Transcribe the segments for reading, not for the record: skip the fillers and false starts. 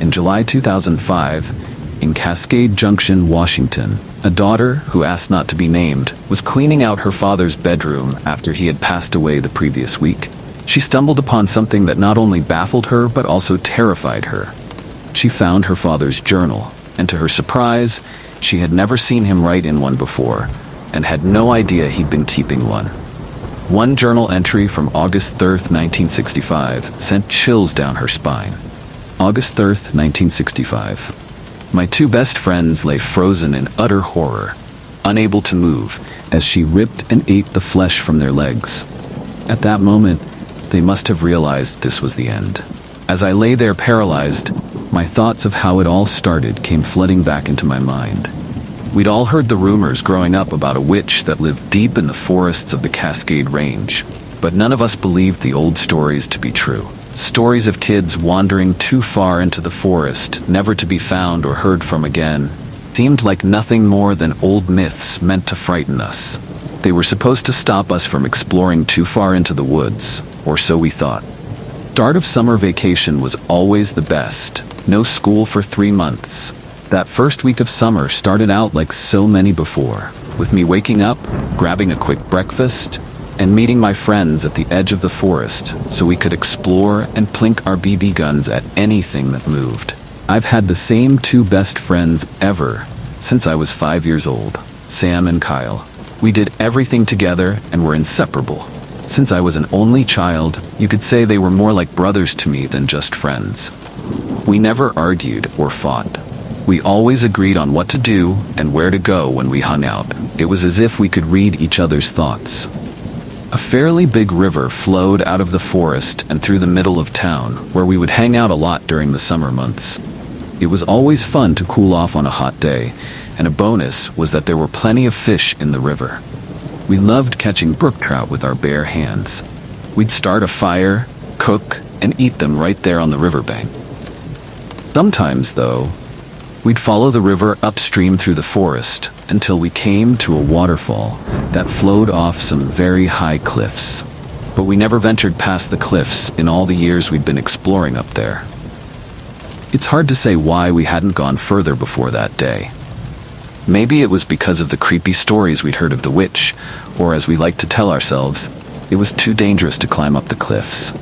In July 2005, in Cascade Junction, Washington, a daughter, who asked not to be named, was cleaning out her father's bedroom after he had passed away the previous week. She stumbled upon something that not only baffled her but also terrified her. She found her father's journal, and to her surprise, she had never seen him write in one before, and had no idea he'd been keeping one. One journal entry from August 3rd, 1965, sent chills down her spine. August 3rd, 1965. My two best friends lay frozen in utter horror, unable to move, as she ripped and ate the flesh from their legs. At that moment, they must have realized this was the end. As I lay there paralyzed, my thoughts of how it all started came flooding back into my mind. We'd all heard the rumors growing up about a witch that lived deep in the forests of the Cascade Range, but none of us believed the old stories to be true. Stories of kids wandering too far into the forest, never to be found or heard from again, seemed like nothing more than old myths meant to frighten us. They were supposed to stop us from exploring too far into the woods, or so we thought. Start of summer vacation was always the best. No school for 3 months. That first week of summer started out like so many before, with me waking up, grabbing a quick breakfast, and meeting my friends at the edge of the forest so we could explore and plink our BB guns at anything that moved. I've had the same two best friends ever since I was 5 years old, Sam and Kyle. We did everything together and were inseparable. Since I was an only child, you could say they were more like brothers to me than just friends. We never argued or fought. We always agreed on what to do and where to go when we hung out. It was as if we could read each other's thoughts. A fairly big river flowed out of the forest and through the middle of town, where we would hang out a lot during the summer months. It was always fun to cool off on a hot day, and a bonus was that there were plenty of fish in the river. We loved catching brook trout with our bare hands. We'd start a fire, cook, and eat them right there on the riverbank. Sometimes, though, we'd follow the river upstream through the forest until we came to a waterfall that flowed off some very high cliffs. But we never ventured past the cliffs in all the years we'd been exploring up there. It's hard to say why we hadn't gone further before that day. Maybe it was because of the creepy stories we'd heard of the witch, or as we like to tell ourselves, it was too dangerous to climb up the cliffs.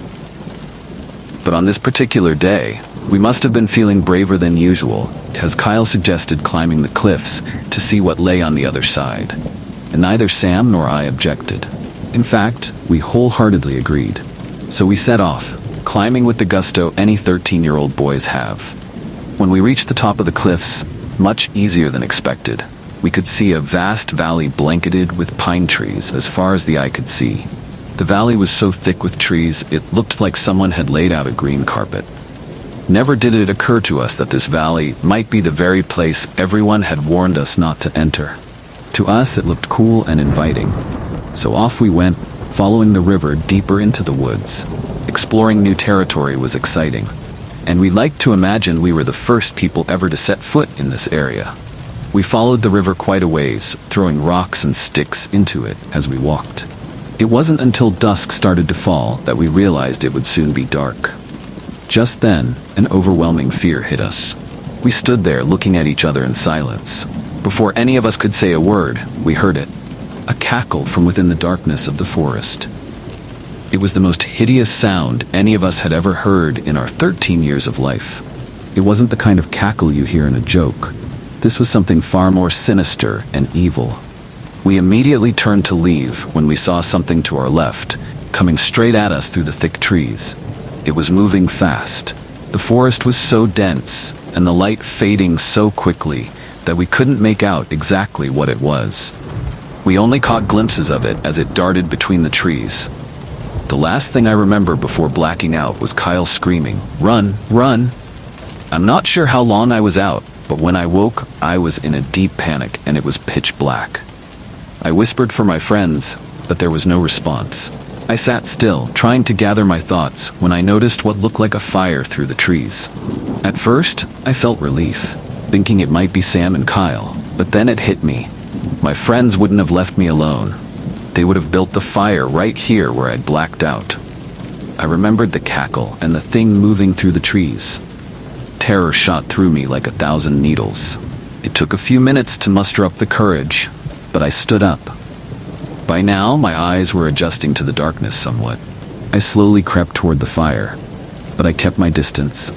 But on this particular day, we must have been feeling braver than usual, because Kyle suggested climbing the cliffs to see what lay on the other side, and neither Sam nor I objected. In fact, we wholeheartedly agreed. So we set off, climbing with the gusto any 13-year-old boys have. When we reached the top of the cliffs, much easier than expected, we could see a vast valley blanketed with pine trees as far as the eye could see. The valley was so thick with trees, it looked like someone had laid out a green carpet. Never did it occur to us that this valley might be the very place everyone had warned us not to enter. To us, it looked cool and inviting. So off we went, following the river deeper into the woods. Exploring new territory was exciting, and we liked to imagine we were the first people ever to set foot in this area. We followed the river quite a ways, throwing rocks and sticks into it as we walked. It wasn't until dusk started to fall that we realized it would soon be dark. Just then, an overwhelming fear hit us. We stood there looking at each other in silence. Before any of us could say a word, we heard it. A cackle from within the darkness of the forest. It was the most hideous sound any of us had ever heard in our 13 years of life. It wasn't the kind of cackle you hear in a joke. This was something far more sinister and evil. We immediately turned to leave when we saw something to our left, coming straight at us through the thick trees. It was moving fast. The forest was so dense, and the light fading so quickly, that we couldn't make out exactly what it was. We only caught glimpses of it as it darted between the trees. The last thing I remember before blacking out was Kyle screaming, "Run, run!" I'm not sure how long I was out, but when I woke, I was in a deep panic and it was pitch black. I whispered for my friends, but there was no response. I sat still, trying to gather my thoughts, when I noticed what looked like a fire through the trees. At first, I felt relief, thinking it might be Sam and Kyle, but then it hit me. My friends wouldn't have left me alone. They would have built the fire right here where I'd blacked out. I remembered the cackle and the thing moving through the trees. Terror shot through me like 1,000 needles. It took a few minutes to muster up the courage, but I stood up. By now, my eyes were adjusting to the darkness somewhat. I slowly crept toward the fire, but I kept my distance.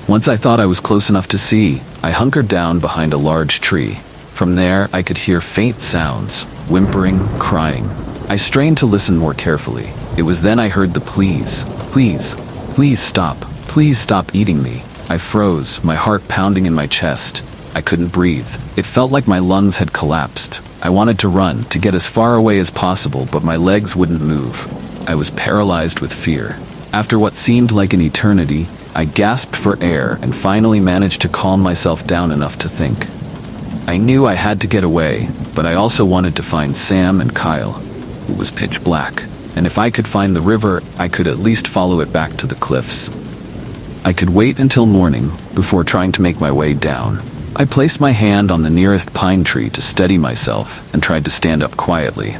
Once I thought I was close enough to see, I hunkered down behind a large tree. From there, I could hear faint sounds, whimpering, crying. I strained to listen more carefully. It was then I heard the pleas. Please, please stop eating me. I froze, my heart pounding in my chest. I couldn't breathe. It felt like my lungs had collapsed. I wanted to run, to get as far away as possible, but my legs wouldn't move. I was paralyzed with fear. After what seemed like an eternity, I gasped for air and finally managed to calm myself down enough to think. I knew I had to get away, but I also wanted to find Sam and Kyle. It was pitch black, and if I could find the river, I could at least follow it back to the cliffs. I could wait until morning before trying to make my way down. I placed my hand on the nearest pine tree to steady myself and tried to stand up quietly.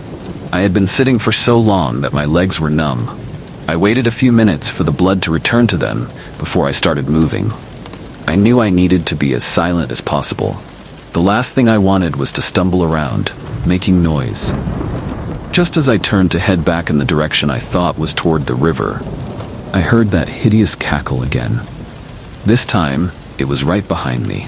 I had been sitting for so long that my legs were numb. I waited a few minutes for the blood to return to them before I started moving. I knew I needed to be as silent as possible. The last thing I wanted was to stumble around, making noise. Just as I turned to head back in the direction I thought was toward the river, I heard that hideous cackle again. This time, it was right behind me.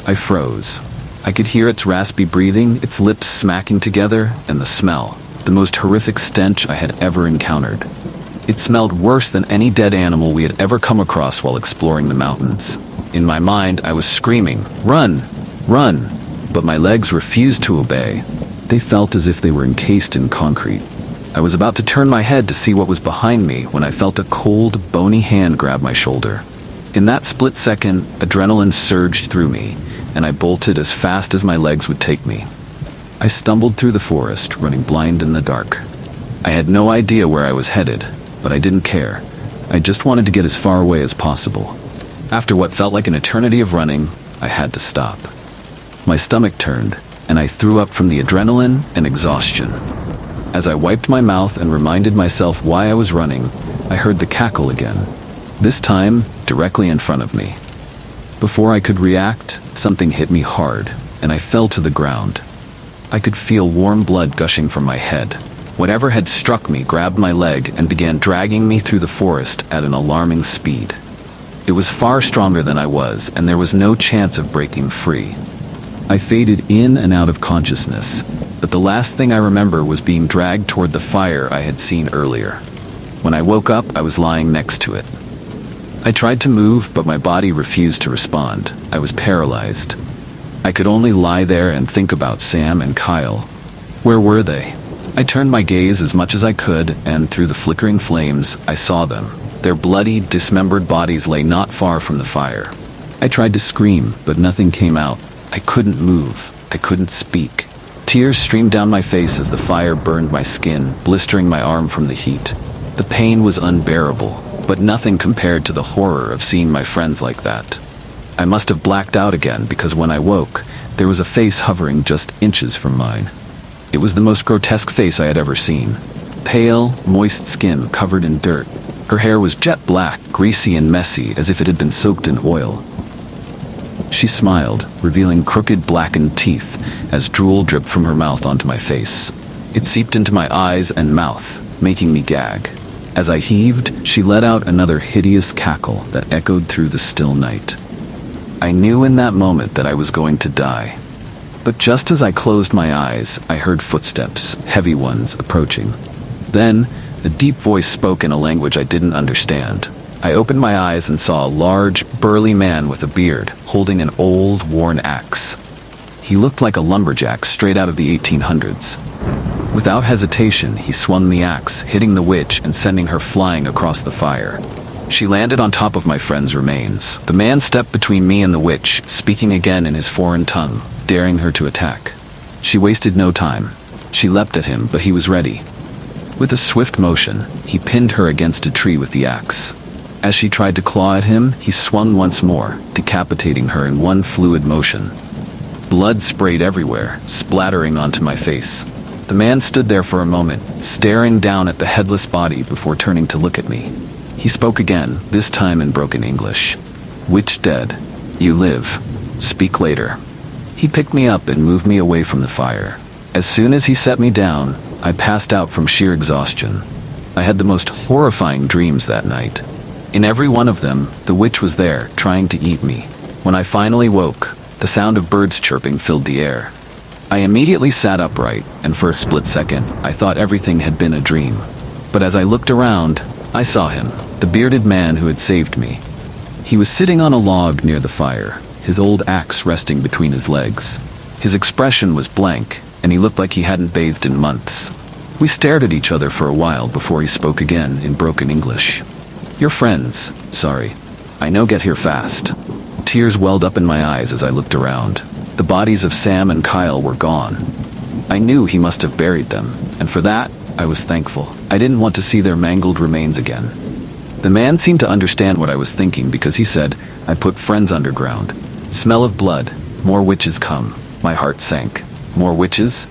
I froze. I could hear its raspy breathing, its lips smacking together, and the smell, the most horrific stench I had ever encountered. It smelled worse than any dead animal we had ever come across while exploring the mountains. In my mind, I was screaming, "Run! Run!" But my legs refused to obey. They felt as if they were encased in concrete. I was about to turn my head to see what was behind me when I felt a cold, bony hand grab my shoulder. In that split second, adrenaline surged through me, and I bolted as fast as my legs would take me. I stumbled through the forest, running blind in the dark. I had no idea where I was headed, but I didn't care. I just wanted to get as far away as possible. After what felt like an eternity of running, I had to stop. My stomach turned, and I threw up from the adrenaline and exhaustion. As I wiped my mouth and reminded myself why I was running, I heard the cackle again, this time directly in front of me. Before I could react, something hit me hard, and I fell to the ground. I could feel warm blood gushing from my head. Whatever had struck me grabbed my leg and began dragging me through the forest at an alarming speed. It was far stronger than I was, and there was no chance of breaking free. I faded in and out of consciousness, but the last thing I remember was being dragged toward the fire I had seen earlier. When I woke up, I was lying next to it. I tried to move, but my body refused to respond. I was paralyzed. I could only lie there and think about Sam and Kyle. Where were they? I turned my gaze as much as I could, and through the flickering flames, I saw them. Their bloody, dismembered bodies lay not far from the fire. I tried to scream, but nothing came out. I couldn't move. I couldn't speak. Tears streamed down my face as the fire burned my skin, blistering my arm from the heat. The pain was unbearable, but nothing compared to the horror of seeing my friends like that. I must have blacked out again, because when I woke, there was a face hovering just inches from mine. It was the most grotesque face I had ever seen. Pale, moist skin covered in dirt. Her hair was jet black, greasy and messy, as if it had been soaked in oil. She smiled, revealing crooked, blackened teeth, as drool dripped from her mouth onto my face. It seeped into my eyes and mouth, making me gag. As I heaved, she let out another hideous cackle that echoed through the still night. I knew in that moment that I was going to die. But just as I closed my eyes, I heard footsteps, heavy ones, approaching. Then, a deep voice spoke in a language I didn't understand. I opened my eyes and saw a large, burly man with a beard, holding an old, worn axe. He looked like a lumberjack straight out of the 1800s. Without hesitation, he swung the axe, hitting the witch and sending her flying across the fire. She landed on top of my friend's remains. The man stepped between me and the witch, speaking again in his foreign tongue, daring her to attack. She wasted no time. She leapt at him, but he was ready. With a swift motion, he pinned her against a tree with the axe. As she tried to claw at him, he swung once more, decapitating her in one fluid motion. Blood sprayed everywhere, splattering onto my face. The man stood there for a moment, staring down at the headless body before turning to look at me. He spoke again, this time in broken English. Witch dead. You live. Speak later. He picked me up and moved me away from the fire. As soon as he set me down, I passed out from sheer exhaustion. I had the most horrifying dreams that night. In every one of them, the witch was there, trying to eat me. When I finally woke, the sound of birds chirping filled the air. I immediately sat upright, and for a split second, I thought everything had been a dream. But as I looked around, I saw him, the bearded man who had saved me. He was sitting on a log near the fire, his old axe resting between his legs. His expression was blank, and he looked like he hadn't bathed in months. We stared at each other for a while before he spoke again in broken English. "You're friends. Sorry. I know get here fast." Tears welled up in my eyes as I looked around. The bodies of Sam and Kyle were gone. I knew he must have buried them, and for that, I was thankful. I didn't want to see their mangled remains again. The man seemed to understand what I was thinking because he said, "I put friends underground. Smell of blood. More witches come." My heart sank. More witches?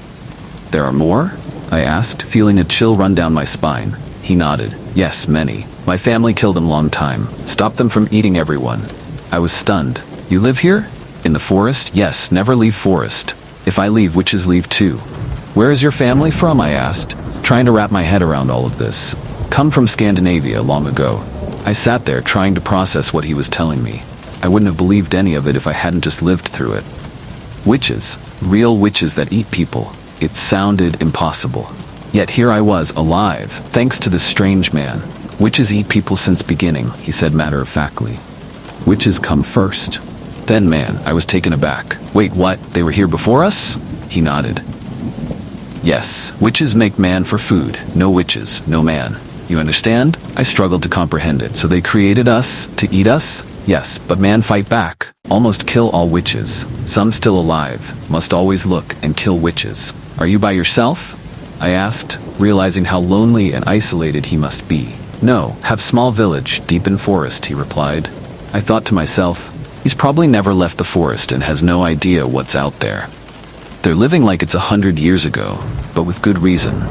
There are more? I asked, feeling a chill run down my spine. He nodded. Yes, many. My family killed them long time. Stopped them from eating everyone. I was stunned. You live here? In the forest? Yes, never leave forest. If I leave, witches leave too. Where is your family from? I asked, trying to wrap my head around all of this. Come from Scandinavia long ago. I sat there trying to process what he was telling me. I wouldn't have believed any of it if I hadn't just lived through it. Witches. Real witches that eat people. It sounded impossible. Yet here I was, alive, thanks to this strange man. Witches eat people since beginning, he said matter-of-factly. Witches come first. Then, man, I was taken aback. Wait, what? They were here before us? He nodded. Yes, witches make man for food. No witches, no man. You understand? I struggled to comprehend it. So they created us to eat us? Yes, but man fight back. Almost kill all witches. Some still alive. Must always look and kill witches. Are you by yourself? I asked, realizing how lonely and isolated he must be. No, have small village, deep in forest, he replied. I thought to myself, he's probably never left the forest and has no idea what's out there. They're living like it's 100 years ago, but with good reason.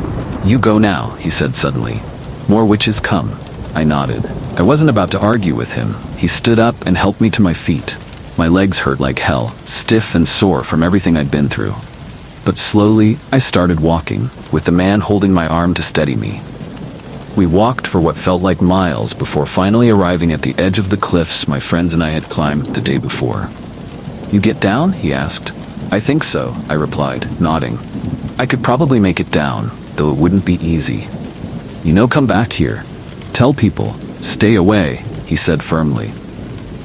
You go now, he said suddenly. More witches come. I nodded. I wasn't about to argue with him. He stood up and helped me to my feet. My legs hurt like hell, stiff and sore from everything I'd been through. But slowly, I started walking, with the man holding my arm to steady me. We walked for what felt like miles before finally arriving at the edge of the cliffs my friends and I had climbed the day before. You get down? He asked. I think so, I replied, nodding. I could probably make it down, though it wouldn't be easy. You know, come back here. Tell people, stay away, he said firmly.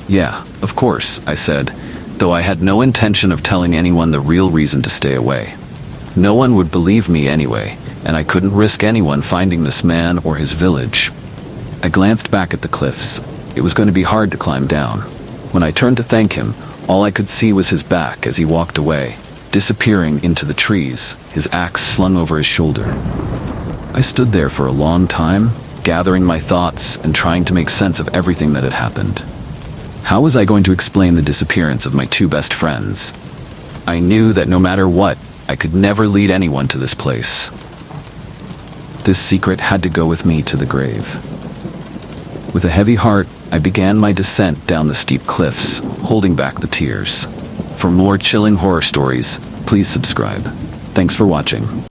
Yeah, of course, I said, though I had no intention of telling anyone the real reason to stay away. No one would believe me anyway, and I couldn't risk anyone finding this man or his village. I glanced back at the cliffs. It was going to be hard to climb down. When I turned to thank him, all I could see was his back as he walked away, disappearing into the trees, his axe slung over his shoulder. I stood there for a long time, gathering my thoughts and trying to make sense of everything that had happened. How was I going to explain the disappearance of my two best friends? I knew that no matter what, I could never lead anyone to this place. This secret had to go with me to the grave. With a heavy heart, I began my descent down the steep cliffs, holding back the tears. For more chilling horror stories, please subscribe. Thanks for watching.